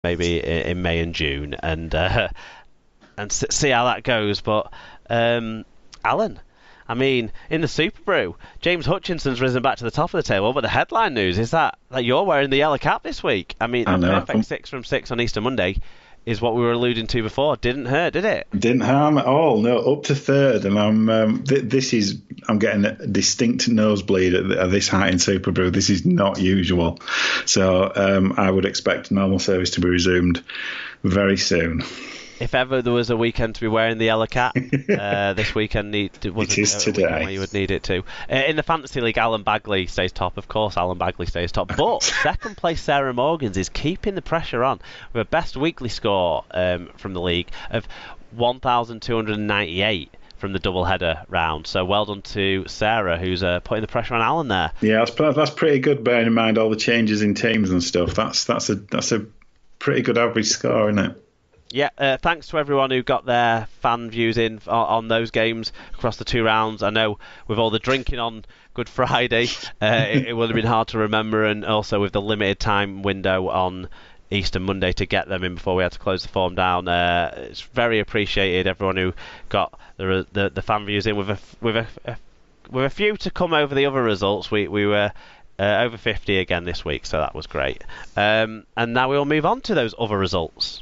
maybe in May and June, and see how that goes. But Alan, I mean, in the Super Brew, James Hutchinson's risen back to the top of the table, but the headline news is that you're wearing the yellow cap this week. I mean, a perfect 6 from 6 on Easter Monday is what we were alluding to before. Didn't hurt, did it? Didn't harm at all. No, up to third, and I'm getting a distinct nosebleed at this height in Super Brew. This is not usual, so I would expect normal service to be resumed very soon. If ever there was a weekend to be wearing the yellow cap, this weekend it is today. You would need it to. In the Fantasy League, Alan Bagley stays top. Of course, Alan Bagley stays top. But second place Sarah Morgans is keeping the pressure on with a best weekly score from the league of 1,298 from the doubleheader round. So well done to Sarah, who's putting the pressure on Alan there. Yeah, that's pretty good, bearing in mind all the changes in teams and stuff. That's a pretty good average score, isn't it? Yeah, thanks to everyone who got their fan views in on those games across the 2 rounds. I know with all the drinking on Good Friday, it would have been hard to remember, and also with the limited time window on Easter Monday to get them in before we had to close the form down. It's very appreciated, everyone who got the fan views in. With a few to come over the other results, we were over 50 again this week, so that was great. And now we will move on to those other results.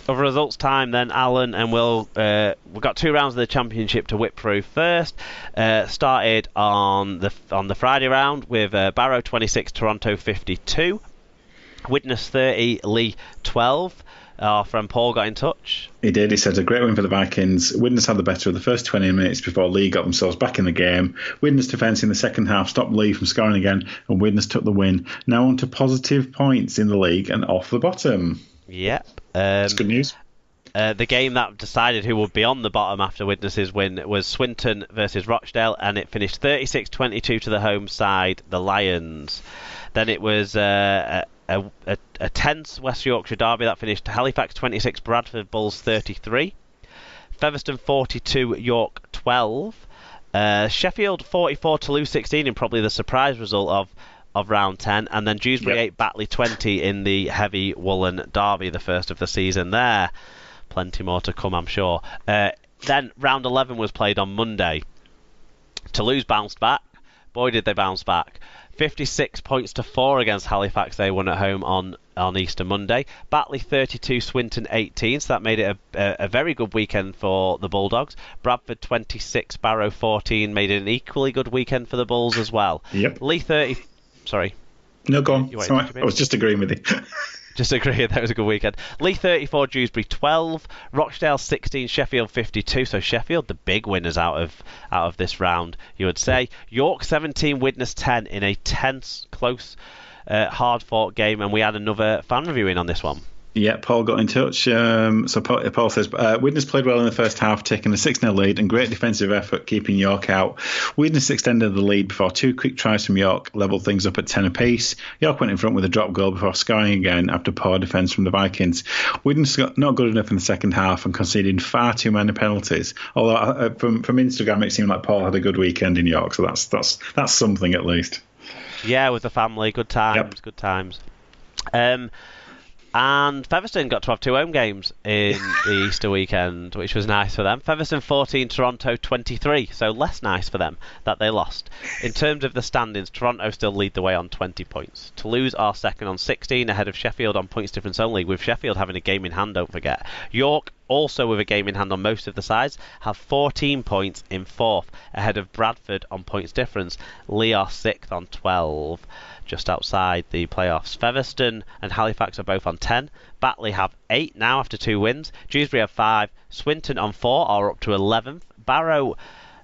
Other results time then, Alan, and we've got 2 rounds of the championship to whip through. First, started on the Friday round with Barrow 26, Toronto 52, Widnes 30, Lee 12. Our friend Paul got in touch. He did. He said a great win for the Vikings. Widnes had the better of the first 20 minutes before Lee got themselves back in the game. Widnes' defence in the second half stopped Lee from scoring again, and Widnes took the win. Now on to positive points in the league and off the bottom. Yep. That's good news. The game that decided who would be on the bottom after Widnes' win was Swinton versus Rochdale, and it finished 36-22 to the home side, the Lions. Then it was a tense West Yorkshire derby that finished Halifax 26, Bradford Bulls 33, Featherstone 42, York 12, Sheffield 44, Toulouse 16 in probably the surprise result of round 10, and then Dewsbury 8, Batley 20 in the heavy woolen derby, the first of the season there. Plenty more to come, I'm sure. Then round 11 was played on Monday. Toulouse bounced back. Boy, did they bounce back. 56 points to 4 against Halifax. They won at home on Easter Monday. Batley 32, Swinton 18, so that made it a very good weekend for the Bulldogs. Bradford 26, Barrow 14, made it an equally good weekend for the Bulls as well. Yep. Lee 30... Sorry. No, go on. Sorry, I was just agreeing with you. Just agree, that was a good weekend. Lee 34, Dewsbury 12, Rochdale 16, Sheffield 52. So Sheffield, the big winners out of this round, you would say. York 17, Widnes 10 in a tense, close, hard-fought game, and we had another fan review in on this one. Yeah, Paul got in touch. So Paul says, Widnes played well in the first half, taking a 6-0 lead and great defensive effort keeping York out. Widnes extended the lead before 2 quick tries from York levelled things up at 10 apiece. York went in front with a drop goal before scoring again after poor defence from the Vikings. Widnes got not good enough in the second half and conceded far too many penalties. Although from Instagram it seemed like Paul had a good weekend in York, so that's something at least. Yeah, with the family, good times, yep. Good times. And Featherstone got to have 2 home games in the Easter weekend, which was nice for them. Featherstone 14, Toronto 23, so less nice for them that they lost. In terms of the standings, Toronto still lead the way on 20 points. Toulouse are second on 16, ahead of Sheffield on points difference only, with Sheffield having a game in hand, don't forget. York, also with a game in hand on most of the sides, have 14 points in 4th, ahead of Bradford on points difference. Lee are 6th on 12. Just outside the playoffs. Featherstone and Halifax are both on 10. Batley have 8 now after 2 wins. Dewsbury have 5. Swinton on 4 are up to 11th. Barrow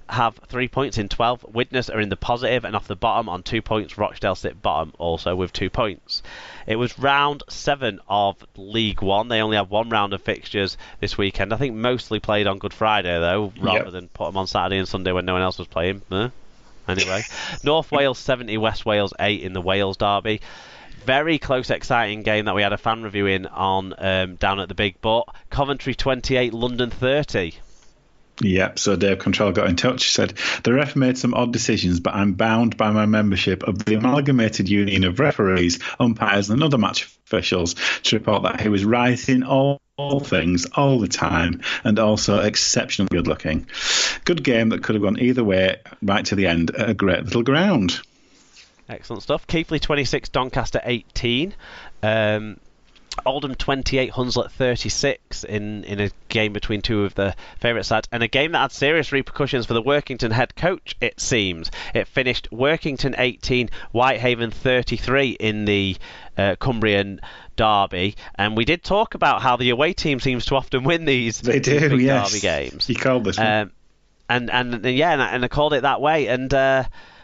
have 3 points in 12th. Widnes are in the positive and off the bottom on 2 points. Rochdale sit bottom also with 2 points. It was round 7 of League One. They only have 1 round of fixtures this weekend. I think mostly played on Good Friday though, rather than put them on Saturday and Sunday when no one else was playing. Anyway, North Wales 70, West Wales 8 in the Wales derby. Very close, exciting game that we had a fan review in on down at the Big Butt. Coventry 28, London 30. Yep, so Dave Control got in touch. He said, the ref made some odd decisions, but I'm bound by my membership of the Amalgamated Union of Referees, Umpires and other match officials to report that he was right in all things, all the time, and also exceptionally good looking. Good game that could have gone either way, right to the end, at a great little ground. Excellent stuff. Keighley 26, Doncaster 18. Oldham 28, Hunslet 36 in a game between two of the favourite sides, and a game that had serious repercussions for the Workington head coach, it seems. It finished Workington 18, Whitehaven 33 in the Cumbrian derby, and we did talk about how the away team seems to often win these big derby games. You called this one. And I called it that way, and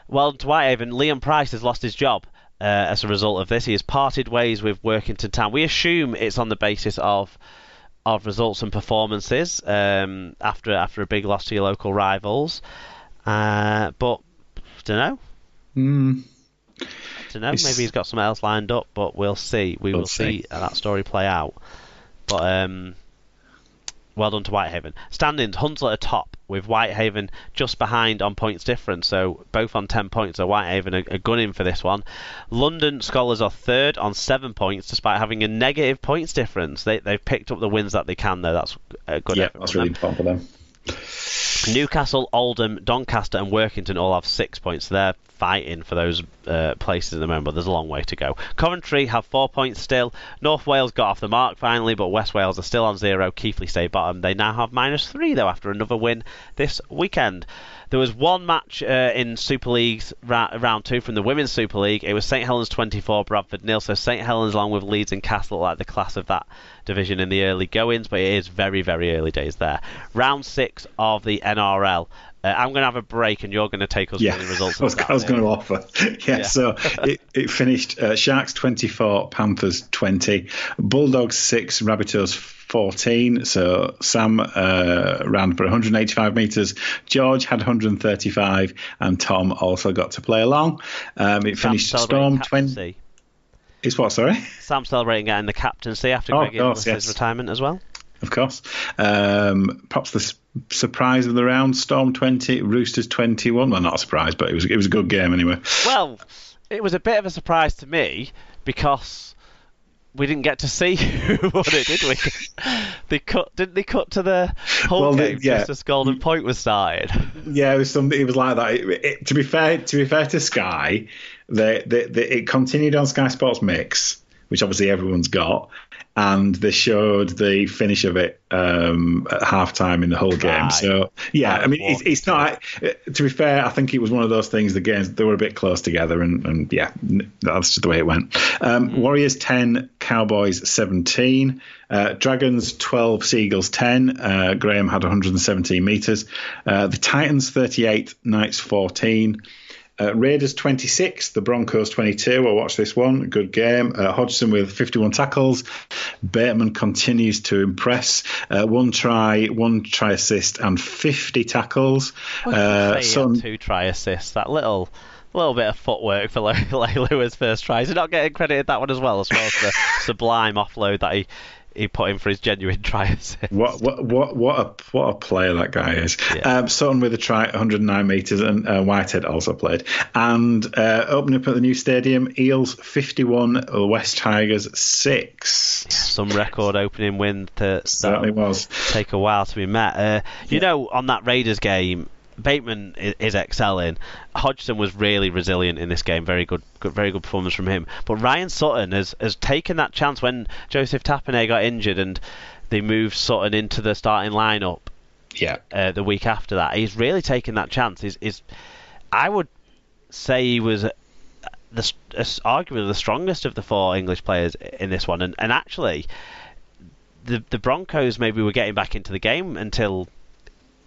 well, to Whitehaven, Liam Price has lost his job. As a result of this, he has parted ways with Workington Town. We assume it's on the basis of results and performances after a big loss to your local rivals. But don't know. Don't know. Maybe he's got something else lined up. But we'll see. We'll see that story play out. But well done to Whitehaven. Standings: Hunslet are top, with Whitehaven just behind on points difference, so both on 10 points. So Whitehaven are gunning for this one. London Scholars are third on 7 points, despite having a negative points difference. They've picked up the wins that they can, though. That's a good effort. That's really important for them. Newcastle, Oldham, Doncaster and Workington all have 6 points. So they're fighting for those places at the moment, but there's a long way to go. Coventry have 4 points still. North Wales got off the mark finally, but West Wales are still on 0. Keighley stay bottom. They now have -3 though after another win this weekend. There was one match in Super League's round 2 from the Women's Super League. It was St Helens 24, Bradford 0. So St Helens, along with Leeds and Castle, like the class of that division in the early goings, but it is very, very early days there. Round 6 of the NRL. I'm going to have a break and you're going to take us through the results. I was going to offer. So it finished Sharks 24, Panthers 20, Bulldogs 6, Rabbitohs 14. So Sam ran for 185 metres, George had 135, and Tom also got to play along. It finished Storm 20. It's what, sorry? Sam celebrating getting the captaincy after Greg Inglis' retirement as well. Of course. Perhaps the surprise of the round, Storm 20, Roosters 21. Well, not a surprise, but it was a good game anyway. Well, it was a bit of a surprise to me because we didn't get to see who won it, did we? Didn't they cut to the whole game just as Golden Point was started? Yeah, it was something. It was like that. To be fair to Sky, it continued on Sky Sports Mix, which obviously everyone's got, and they showed the finish of it at half-time in the whole game. So, I mean, it's not... To be fair, I think it was one of those things, the games, they were a bit close together, and that's just the way it went. Warriors 10, Cowboys 17, Dragons 12, Seagulls 10. Graham had 117 metres. The Titans 38, Knights 14. Raiders 26, the Broncos 22. I'll watch this one. Good game. Hodgson with 51 tackles. Bateman continues to impress. One try assist, and 50 tackles. 2 try assists. That little bit of footwork for Larry Lewis' first try. Is he not getting credited that one as well as the sublime offload that he put in for his genuine try assist? What a player that guy is. Sutton with a try, 109 metres, and Whitehead also played. And opening up at the new stadium, Eels 51, West Tigers 6. Some record opening win certainly was. Take a while to be met. On that Raiders game, Bateman is excelling. Hodgson was really resilient in this game. Very good performance from him. But Ryan Sutton has taken that chance when Joseph Tapine got injured and they moved Sutton into the starting lineup. The week after that, he's really taken that chance. I would say he was arguably the strongest of the 4 English players in this one. And actually, the Broncos maybe were getting back into the game until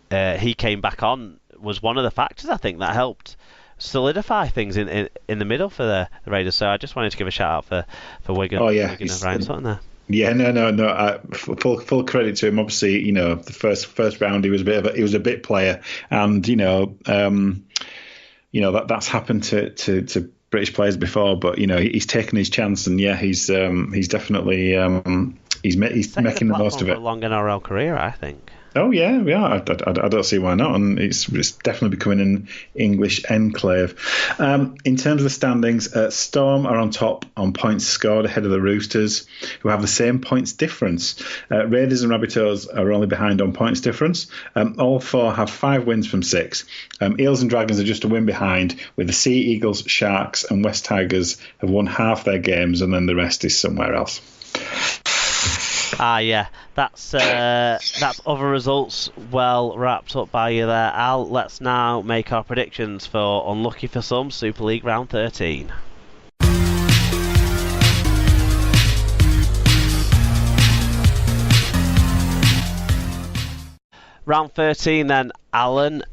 he came back on. Was one of the factors, I think, that helped solidify things in the middle for the Raiders. So I just wanted to give a shout out for Wigan. Wigan and Ryan Sutton there. Yeah, no. Full credit to him. Obviously, the first round he was a bit player, and that's happened to British players before. But he's taken his chance, and he's definitely he's making the most of it. A long NRL career, I think. Oh yeah, I don't see why not, and it's definitely becoming an English enclave. In terms of the standings, Storm are on top on points scored ahead of the Roosters, who have the same points difference. Raiders and Rabbitohs are only behind on points difference. All four have 5 wins from 6. Eels and Dragons are just a win behind, with the Sea Eagles, Sharks, and West Tigers have won half their games, and then the rest is somewhere else. Yeah, that's other results well wrapped up by you there, Al. Let's now make our predictions for Unlucky for Some Super League Round 13. Round 13 then, Alan.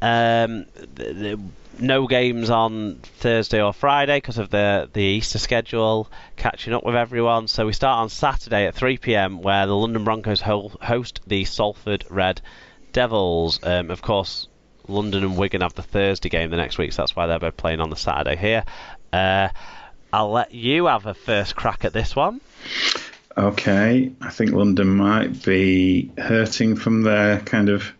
No games on Thursday or Friday because of the Easter schedule, catching up with everyone. So we start on Saturday at 3 p.m. where the London Broncos host the Salford Red Devils. Of course, London and Wigan have the Thursday game the next week, so that's why they're both playing on the Saturday here. I'll let you have a first crack at this one. Okay, I think London might be hurting from their kind of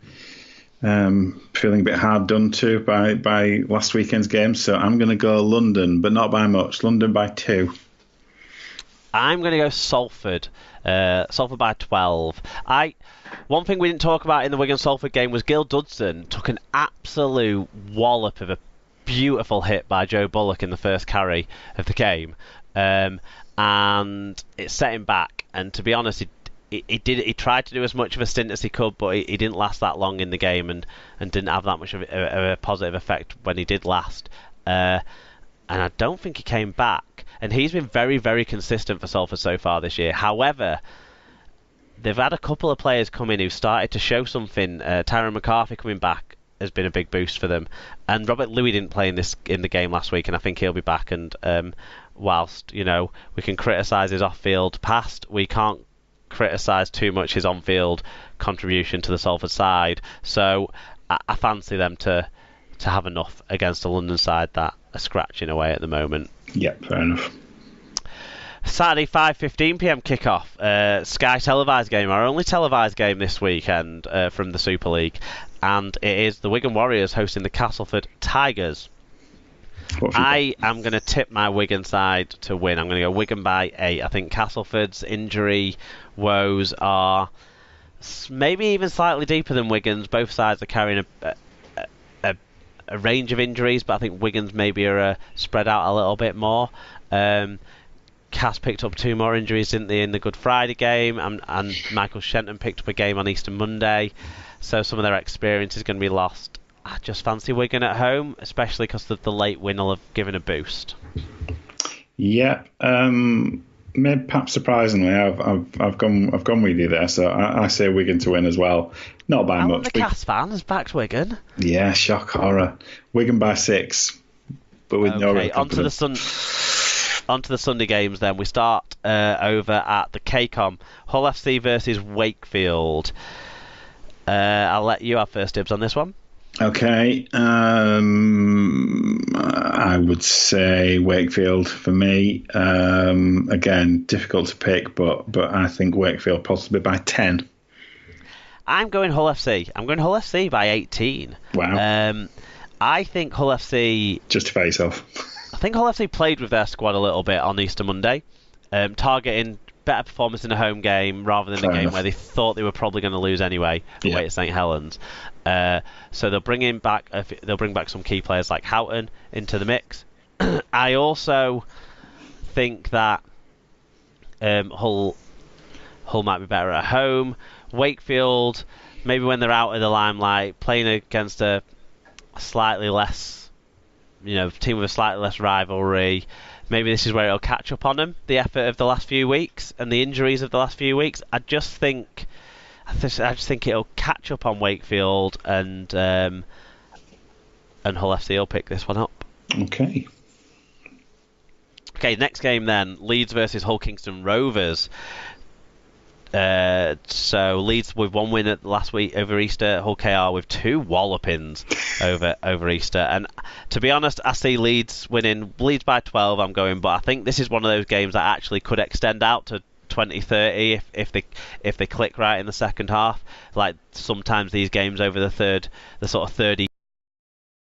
feeling a bit hard done to by last weekend's game, so I'm going to go London, but not by much. London by 2. I'm going to go Salford. Salford by 12. One thing we didn't talk about in the Wigan-Salford game was Gil Dudson took an absolute wallop of a beautiful hit by Joe Bullock in the first carry of the game, and it set him back. And to be honest, he tried to do as much of a stint as he could, but he didn't last that long in the game and didn't have that much of a positive effect when he did last. And I don't think he came back. And he's been very, very consistent for Salford so far this year. However, they've had a couple of players come in who started to show something. Tyrone McCarthy coming back has been a big boost for them. And Robert Louis didn't play in the game last week, and I think he'll be back. And whilst we can criticise his off-field past, we can't criticise too much his on-field contribution to the Salford side. So I fancy them to have enough against a London side that are scratching away at the moment. Yep, fair enough. Saturday 5:15 p.m. kickoff. Sky televised game, our only televised game this weekend from the Super League, and it is the Wigan Warriors hosting the Castleford Tigers. I am going to tip my Wigan side to win. I'm going to go Wigan by 8. I think Castleford's injury woes are maybe even slightly deeper than Wigan's. Both sides are carrying a range of injuries, but I think Wigan's maybe are spread out a little bit more. Cass picked up 2 more injuries, didn't they, in the Good Friday game, and Michael Shenton picked up a game on Easter Monday, so some of their experience is going to be lost. I just fancy Wigan at home, especially because the late win will have given a boost. Yeah, maybe perhaps surprisingly, I've gone with you there. So I say Wigan to win as well, not by much. The Cass fan has backed Wigan. Yeah, shock horror. Wigan by 6, but with no real confidence. Onto the Sunday games then. We start over at the KCOM. Hull FC versus Wakefield. I'll let you have first dibs on this one. Okay, I would say Wakefield for me. Again, difficult to pick, but I think Wakefield possibly by 10. I'm going Hull FC. I'm going Hull FC by 18. Wow. I think Hull FC... Justify yourself. I think Hull FC played with their squad a little bit on Easter Monday, targeting better performance in a home game rather than a game where they thought they were probably going to lose anyway away at St Helens. So they'll bring back some key players like Houghton into the mix. I also think that Hull might be better at home. Wakefield, maybe when they're out of the limelight, playing against a slightly less, team with a slightly less rivalry. Maybe this is where it'll catch up on them, the effort of the last few weeks and the injuries of the last few weeks. I just think it'll catch up on Wakefield, and Hull FC will pick this one up. Okay, next game then, Leeds versus Hull Kingston Rovers. So Leeds with 1 win at last week over Easter, Hull KR with 2 wallopings over Easter. And to be honest, I see Leeds winning. Leeds by 12 I'm going, but I think this is one of those games that actually could extend out to 20-30 if they click right in the second half. Like sometimes these games over the sort of third